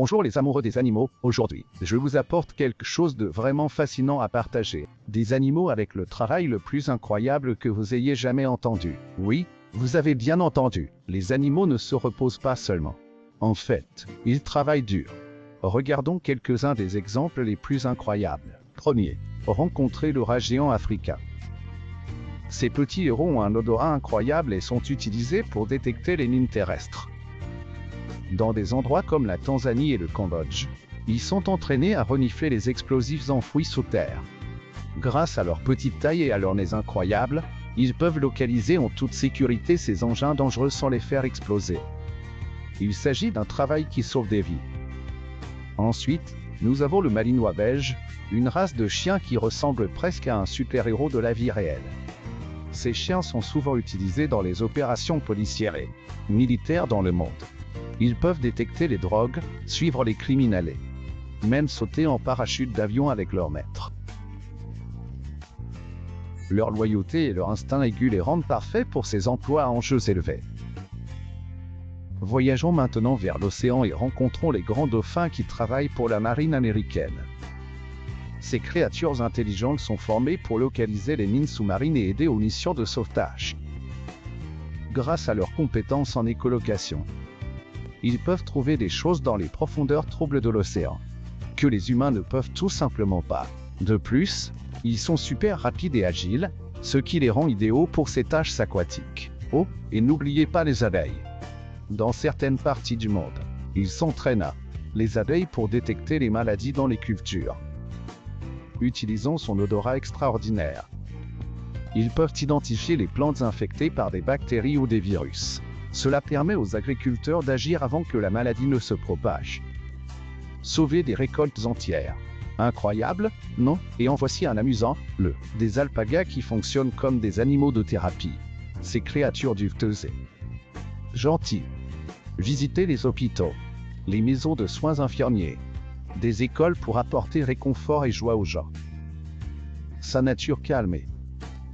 Bonjour les amoureux des animaux, aujourd'hui, je vous apporte quelque chose de vraiment fascinant à partager. Des animaux avec le travail le plus incroyable que vous ayez jamais entendu. Oui, vous avez bien entendu, les animaux ne se reposent pas seulement. En fait, ils travaillent dur. Regardons quelques-uns des exemples les plus incroyables. Premier, rencontrer le rat géant africain. Ces petits héros ont un odorat incroyable et sont utilisés pour détecter les mines terrestres. Dans des endroits comme la Tanzanie et le Cambodge, ils sont entraînés à renifler les explosifs enfouis sous terre. Grâce à leur petite taille et à leur nez incroyable, ils peuvent localiser en toute sécurité ces engins dangereux sans les faire exploser. Il s'agit d'un travail qui sauve des vies. Ensuite, nous avons le Malinois belge, une race de chiens qui ressemble presque à un super-héros de la vie réelle. Ces chiens sont souvent utilisés dans les opérations policières et militaires dans le monde. Ils peuvent détecter les drogues, suivre les criminels et même sauter en parachute d'avion avec leur maître. Leur loyauté et leur instinct aigu les rendent parfaits pour ces emplois à enjeux élevés. Voyageons maintenant vers l'océan et rencontrons les grands dauphins qui travaillent pour la marine américaine. Ces créatures intelligentes sont formées pour localiser les mines sous-marines et aider aux missions de sauvetage. Grâce à leurs compétences en écholocation, ils peuvent trouver des choses dans les profondeurs troubles de l'océan que les humains ne peuvent tout simplement pas. De plus, ils sont super rapides et agiles, ce qui les rend idéaux pour ces tâches aquatiques. Oh, et n'oubliez pas les abeilles. Dans certaines parties du monde, ils s'entraînent les abeilles pour détecter les maladies dans les cultures. Utilisant son odorat extraordinaire, ils peuvent identifier les plantes infectées par des bactéries ou des virus. Cela permet aux agriculteurs d'agir avant que la maladie ne se propage. Sauver des récoltes entières. Incroyable, non? Et en voici un amusant, des alpagas qui fonctionnent comme des animaux de thérapie. Ces créatures duveteuses et gentilles. Visiter les hôpitaux, les maisons de soins infirmiers, des écoles pour apporter réconfort et joie aux gens. Sa nature calme et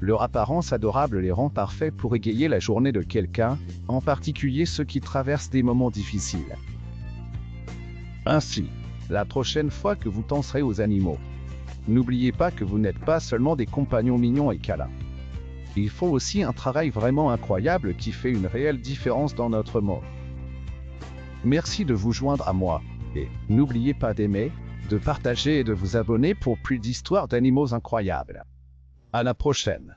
leur apparence adorable les rend parfaits pour égayer la journée de quelqu'un, en particulier ceux qui traversent des moments difficiles. Ainsi, la prochaine fois que vous penserez aux animaux, n'oubliez pas que vous n'êtes pas seulement des compagnons mignons et câlins. Ils font aussi un travail vraiment incroyable qui fait une réelle différence dans notre monde. Merci de vous joindre à moi, et n'oubliez pas d'aimer, de partager et de vous abonner pour plus d'histoires d'animaux incroyables. À la prochaine.